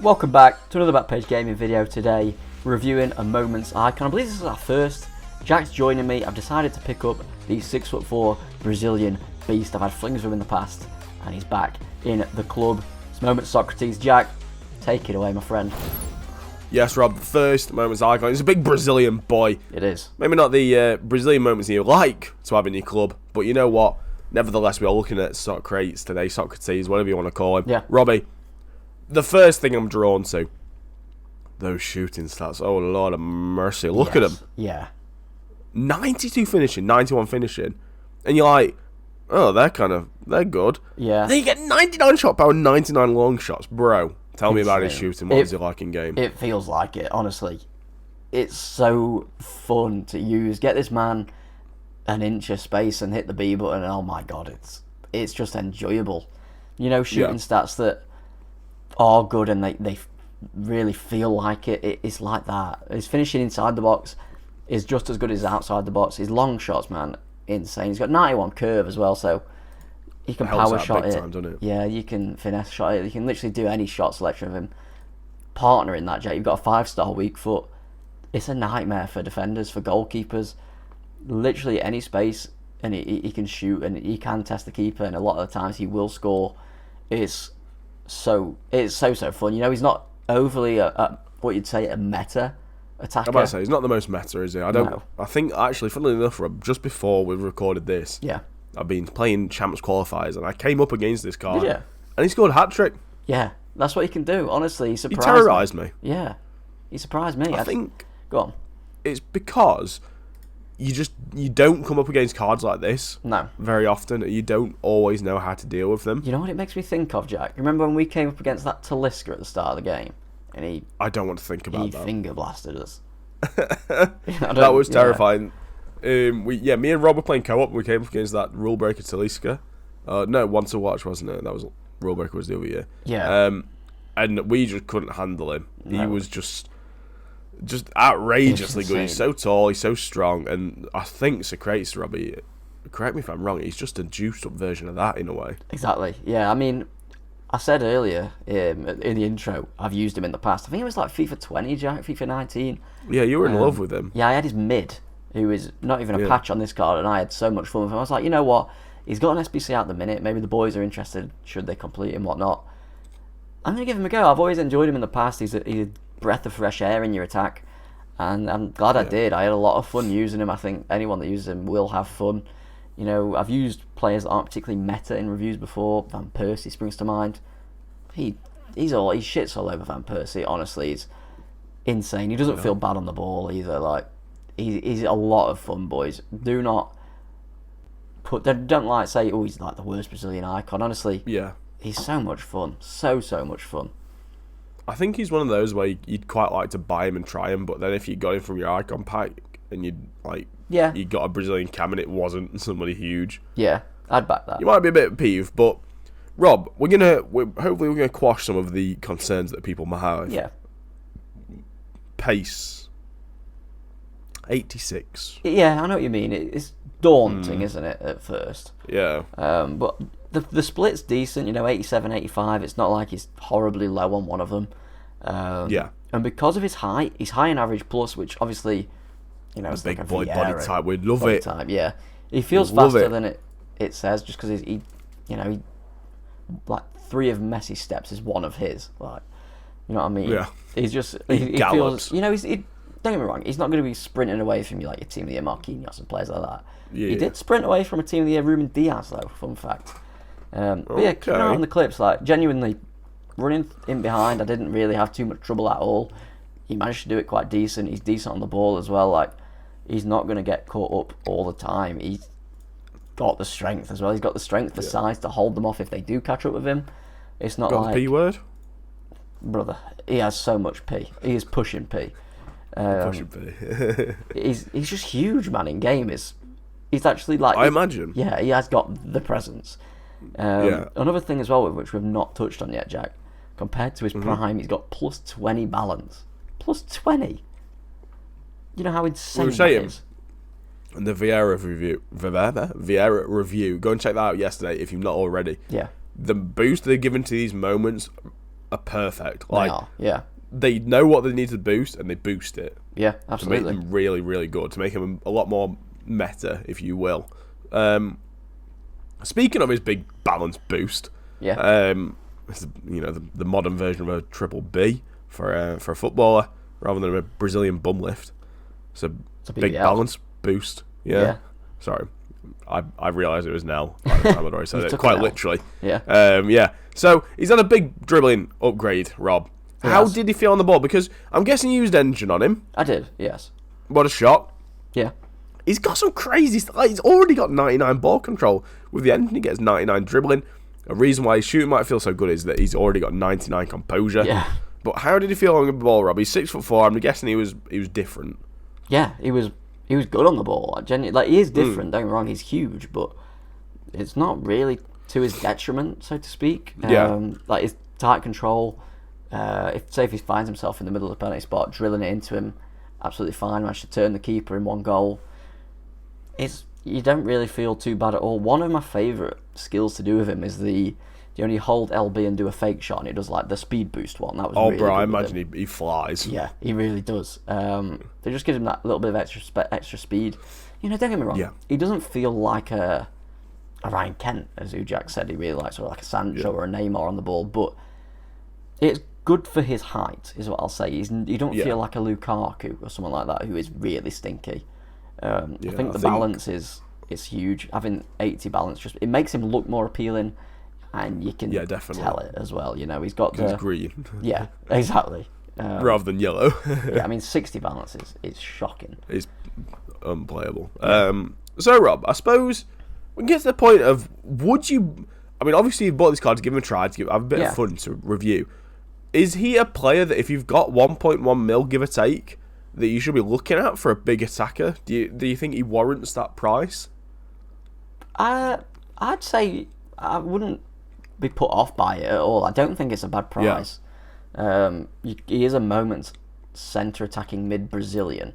Welcome back to another Backpage Gaming video. Today, reviewing a Moments Icon. I believe this is our first. Jack's joining me. I've decided to pick up the 6'4" Brazilian beast. I've had flings with him in the past, and he's back in the club. It's Moments Socrates. Jack, take it away, my friend. Yes, Rob, the first Moments Icon. He's a big Brazilian boy. It is. Maybe not the Brazilian moments you like to have in your club, but you know what? Nevertheless, we are looking at Socrates today, Socrates, whatever you want to call him. Yeah. Robbie, the first thing I'm drawn to, those shooting stats. Oh, Lord of mercy. Look at them. Yeah. 92 finishing, 91 finishing. And you're like, oh, they're good. Yeah. Then you get 99 shot power, 99 long shots. Bro, tell me about his shooting. What is he like in game? It feels like it, honestly. It's so fun to use. Get this man an inch of space and hit the B button, and oh my god, it's just enjoyable. You know, shooting stats that are good and they really feel like it. It's like that. His finishing inside the box is just as good as outside the box. His long shots, man, insane. He's got 91 curve as well, so you can power shot it. Time, doesn't it. Yeah, you can finesse shot it. You can literally do any shot selection of him. Partner in that, Jack. You've got a 5-star weak foot. It's a nightmare for defenders, for goalkeepers. Literally any space, and he can shoot, and he can test the keeper, and a lot of the times he will score. It's so fun. You know, he's not overly what you'd say a meta attacker. I'm about to say he's not the most meta, is he? I think actually, funnily enough, Rob, just before we recorded this, I've been playing Champs qualifiers, and I came up against this guy, and he scored a hat trick. Yeah, that's what he can do. Honestly, he surprised terrorised me. Yeah, he surprised me. I think. Go on. It's because you don't come up against cards like this very often. You don't always know how to deal with them. You know what it makes me think of, Jack? Remember when we came up against that Talisca at the start of the game, and I don't want to think about that. He finger blasted us. That was terrifying. Me and Rob were playing co-op. We came up against that rule breaker Talisca. No, One to Watch, wasn't it? That was rule breaker was the other year. Yeah. And we just couldn't handle him. No. He was just outrageously good. He's so tall, he's so strong, and I think Socrates, Robbie, correct me if I'm wrong, he's just a juiced up version of that in a way. Exactly. Yeah, I mean, I said earlier in the intro, I've used him in the past. I think it was like FIFA 20, Jack, FIFA 19. Yeah, you were in love with him. Yeah, I had his mid, who is not even a patch on this card, and I had so much fun with him. I was like, you know what? He's got an SBC out the minute. Maybe the boys are interested, should they complete him, whatnot. I'm going to give him a go. I've always enjoyed him in the past. He's a breath of fresh air in your attack, and I'm glad I did. I had a lot of fun using him. I think anyone that uses him will have fun. You know, I've used players that aren't particularly meta in reviews before. Van Persie springs to mind. He shits all over Van Persie. Honestly, he's insane. He doesn't feel bad on the ball either. Like he's a lot of fun, boys. Don't like say, oh, he's like the worst Brazilian icon. Honestly, he's so much fun. So much fun. I think he's one of those where you'd quite like to buy him and try him, but then if you got him from your icon pack and you got a Brazilian cam and it wasn't somebody huge, I'd back that. You might be a bit peeved, but Rob, hopefully we're gonna quash some of the concerns that people might have. Yeah. Pace 86. Yeah, I know what you mean. It's daunting, isn't it, at first? Yeah. But the split's decent, you know, 87, 85. It's not like he's horribly low on one of them. And because of his height, he's high in average plus, which obviously, you know, it's big like a boy Vieira body type. We'd love it. Type, yeah. He feels faster than it says, just because he like 3 of Messi's steps is 1 of his. Like, you know what I mean? Yeah. He's just he feels, you know, don't get me wrong, he's not going to be sprinting away from you like your team of the year Marquinhos and players like that. Yeah. He did sprint away from a team of the year Ruben Diaz though, fun fact. But yeah, keep an eye on the clips, like genuinely running in behind, I didn't really have too much trouble at all. He managed to do it quite decent. He's decent on the ball as well. Like, he's not going to get caught up all the time. He's got the strength as well. He's got the strength, the size to hold them off if they do catch up with him. It's not got like the P word, brother. He has so much P. He is pushing P. Pushing P. he's just huge, man. In game, he's actually like, I imagine. Yeah, he has got the presence. Another thing as well, which we've not touched on yet, Jack. Compared to his prime, he's got plus 20 balance. Plus 20. You know how insane that is. And the Vieira review, go and check that out yesterday if you've not already. Yeah. The boost they're giving to these moments are perfect. They are, yeah. They know what they need to boost, and they boost it. Yeah, absolutely. To make them really, really good. To make him a lot more meta, if you will. Speaking of his big balance boost, it's, the modern version of a triple B for a footballer rather than a Brazilian bum lift. It's a big balance boost. Yeah. Sorry, I realised it was Nell by the time I'd already said it quite literally. Yeah. So he's had a big dribbling upgrade, Rob. How did he feel on the ball? Because I'm guessing you used engine on him. I did, yes. What a shot. Yeah. He's got some crazy stuff. He's already got 99 ball control. With the engine, he gets 99 dribbling. A reason why his shooting might feel so good is that he's already got 99 composure. Yeah. But how did he feel on the ball, Rob? He's 6'4". I'm guessing he was different. Yeah, he was good on the ball. Genuinely, he is different. Don't get me wrong, he's huge, but it's not really to his detriment, so to speak. His tight control. If he finds himself in the middle of the penalty spot, drilling it into him, absolutely fine. Managed to turn the keeper in one goal. You don't really feel too bad at all. One of my favourite skills to do with him is you only hold LB and do a fake shot, and it does like the speed boost one. That was really good. I imagine he flies. Yeah, he really does. They just give him that little bit of extra speed. Don't get me wrong. Yeah. He doesn't feel like a Ryan Kent, as Ujak said. He really likes sort of like a Sancho or a Neymar on the ball, but it's good for his height, is what I'll say. You don't feel like a Lukaku or someone like that who is really stinky. I think the balance is huge. Having 80 balance it makes him look more appealing, and you can tell it as well. He's got he's green. Yeah, exactly. Rather than yellow. 60 balance is shocking. It's unplayable. So Rob, I suppose we can get to the point of would you? I mean, obviously you've bought this card to give him a try, to have a bit of fun to review. Is he a player that if you've got 1.1 mil, give or take, that you should be looking at for a big attacker? Do you think he warrants that price? I'd say I wouldn't be put off by it at all. I don't think it's a bad price. He is a moment's centre attacking mid Brazilian.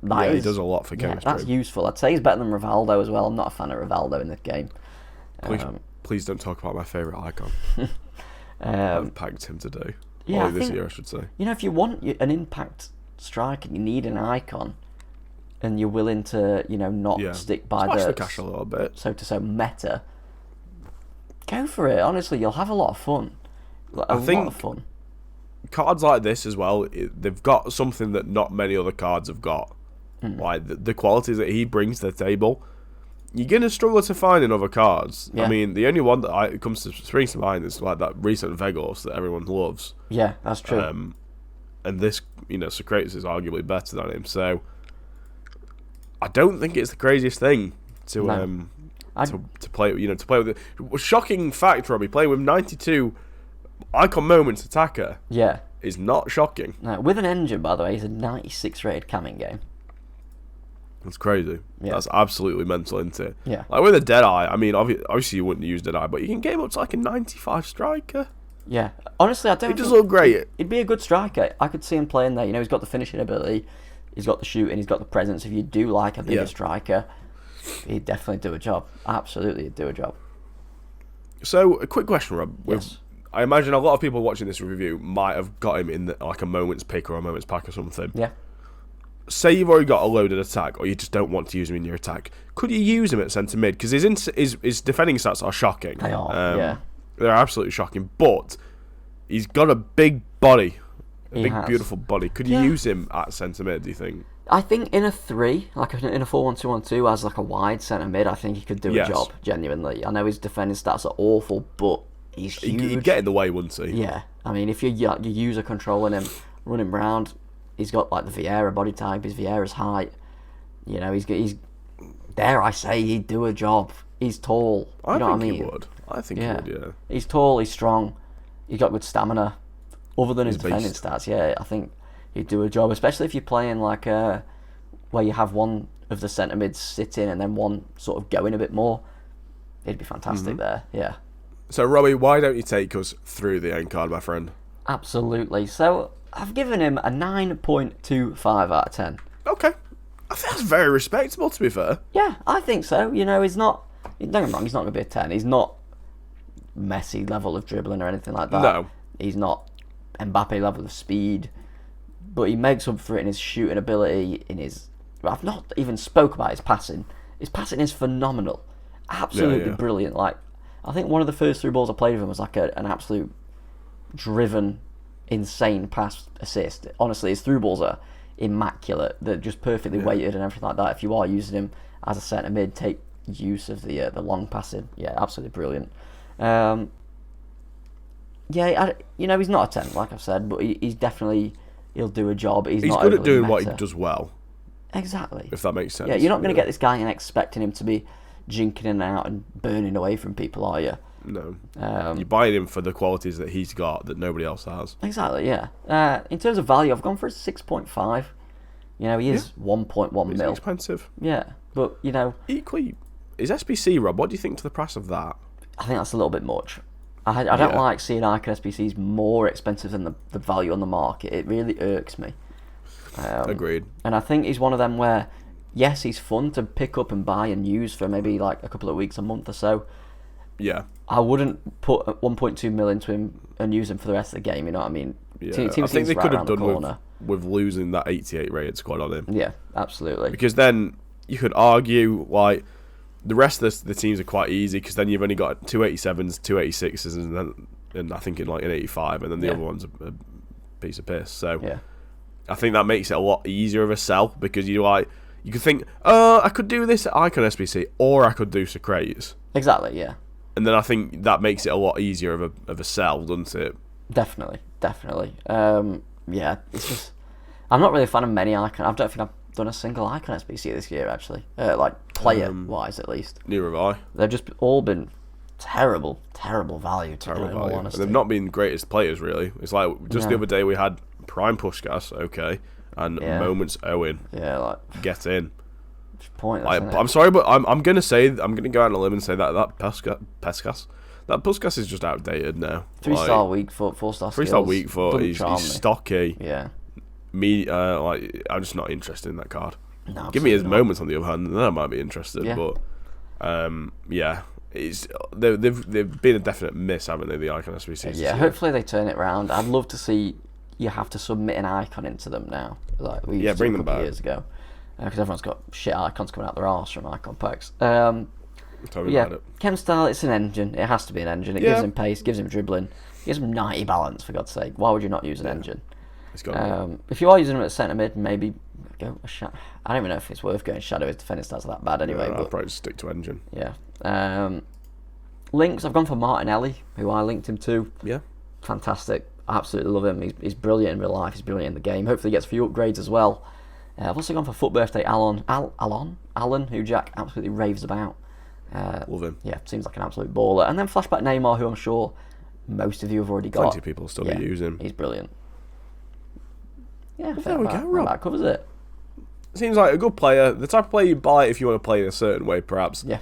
He does a lot for chemistry. That's useful. I'd say he's better than Rivaldo as well. I'm not a fan of Rivaldo in this game. Please don't talk about my favourite icon. I've packed him today. This year, I should say. If you want an impact striker, you need an icon, and you're willing to, not stick by the cash a little bit, so meta. Go for it. Honestly, you'll have a lot of fun. A lot of fun. Cards like this as well, they've got something that not many other cards have got. Like the qualities that he brings to the table. You're going to struggle to find in other cards. I mean, the only one that springs to mind is like that recent Vegos that everyone loves. Yeah, that's true. And this, Socrates is arguably better than him. So I don't think it's the craziest thing to play. To play with it. Shocking fact, Robbie, playing with 92 Icon Moments attacker. Yeah, is not shocking. No, with an engine, by the way, he's a 96 rated camming game. That's crazy. Yeah. That's absolutely mental, isn't it? Yeah. Like with a Deadeye, I mean, obviously you wouldn't use Deadeye, but you can get him up to like a 95 striker. Yeah. Honestly, I don't He does look great. He'd be a good striker. I could see him playing there. He's got the finishing ability, he's got the shooting, he's got the presence. If you do like a bigger striker, he'd definitely do a job. Absolutely, he'd do a job. So, a quick question, Rob. Yes. I imagine a lot of people watching this review might have got him in like a moment's pick or a moment's pack or something. Yeah. Say you've already got a loaded attack, or you just don't want to use him in your attack. Could you use him at centre mid? Because his defending stats are shocking. They are, they're absolutely shocking. But he's got a big body, beautiful body. Could you use him at centre mid? Do you think? I think in a 3, like in a 4-1-2-1-2, as like a wide centre mid, I think he could do a job. Genuinely, I know his defending stats are awful, but he's huge. He'd get in the way, wouldn't he? Yeah, I mean, if you user controlling him, run him round. He's got like the Vieira body type. His Vieira's height. He's dare I say he'd do a job. He's tall. You know what I mean? He would. I think he would. Yeah. He's tall. He's strong. He's got good stamina. Other than his defending stats, I think he'd do a job. Especially if you're playing like where you have one of the centre mids sitting and then one sort of going a bit more. He'd be fantastic there. Yeah. So Robbie, why don't you take us through the end card, my friend? Absolutely. So I've given him a 9.25 out of 10. Okay. I think that's very respectable, to be fair. Yeah, I think so. He's not... Don't get me wrong, he's not going to be a 10. He's not Messi level of dribbling or anything like that. No. He's not Mbappe level of speed, but he makes up for it in his shooting ability, in his... I've not even spoke about his passing. His passing is phenomenal. Absolutely brilliant. Like, I think one of the first through balls I played with him was like an absolute driven, insane pass assist. Honestly, his through balls are immaculate. They're just perfectly weighted and everything like that. If you are using him as a centre mid, take use of the long passing. Yeah, absolutely brilliant. He's not a 10, like I've said, but he's definitely, he'll do a job. He's not good at doing meta. what he does well. Exactly. If that makes sense. Yeah, you're not going to get this guy and expecting him to be jinking in and out and burning away from people, are you? No. You're buying him for the qualities that he's got that nobody else has. Exactly, yeah. In terms of value, I've gone for a 6.5. He is 1.1 It's mil. expensive. Yeah, but, Equally, is SBC, Rob, what do you think to the price of that? I think that's a little bit much. I don't like seeing Icon SBCs more expensive than the value on the market. It really irks me. Agreed. And I think he's one of them where, yes, he's fun to pick up and buy and use for maybe like a couple of weeks, a month or so. Yeah. I wouldn't put 1.2 mil into him and use him for the rest of the game, you know what I mean? Yeah. I think they could have done with losing that 88 rated squad on him. Yeah, absolutely. Because then you could argue, like, the rest of the teams are quite easy because then you've only got 287s, 286s, and I think in like an 85, and then the other one's a piece of piss. So I think that makes it a lot easier of a sell because you could think, I could do this at Icon SBC or I could do Socrates. Exactly, yeah. And then I think that makes it a lot easier of a sell, doesn't it? Definitely. It's just I'm not really a fan of many Icon. I don't think I've done a single Icon SBC this year actually, like player-wise at least. Neither have I. They've just all been terrible value. Terrible in value. all honesty. And they've not been greatest players really. It's like just the other day we had Prime Puskas, okay, and Moments Owen. Yeah, like get in. It's pointless. I'm sorry, but I'm gonna go out on a limb and say that Puskas is just outdated now. 3-star weak foot, 4-star skills. 3-star weak foot. He's stocky. Yeah. I'm just not interested in that card. No, give me his Moments on the other hand, then I might be interested. Yeah. But they've been a definite miss, haven't they? The Icon SBC. Yeah, hopefully they turn it around. I'd love to see you have to submit an icon into them now, like we used to bring a them couple back. years ago, because everyone's got shit icons coming out their arse from icon packs. Tell me about it. Chem style, it's an engine. It has to be an engine. It gives him pace, gives him dribbling, gives him 90 balance. For God's sake, why would you not use an engine? If you are using him at centre mid, maybe go a shadow. I don't even know if it's worth going shadow. His defending stats are that bad anyway. I'll probably just stick to engine. Yeah. Links, I've gone for Martinelli, who I linked him to. Yeah. Fantastic. I absolutely love him. He's brilliant in real life. He's brilliant in the game. Hopefully he gets a few upgrades as well. I've also gone for FUT birthday Alan, who Jack absolutely raves about. Love him. Yeah, seems like an absolute baller. And then flashback Neymar, who I'm sure most of you have already got. Plenty of people still be using. He's brilliant. Yeah, there we go, Rob. That covers it. Seems like a good player. The type of player you buy if you want to play in a certain way, perhaps. Yeah.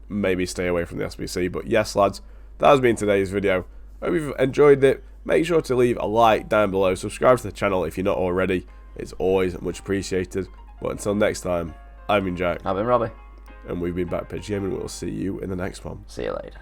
Maybe stay away from the SBC. But yes, lads, that has been today's video. Hope you've enjoyed it. Make sure to leave a like down below. Subscribe to the channel if you're not already. It's always much appreciated. But until next time, I've been Jack. I've been Robbie. And we've been Backpage Gaming. We'll see you in the next one. See you later.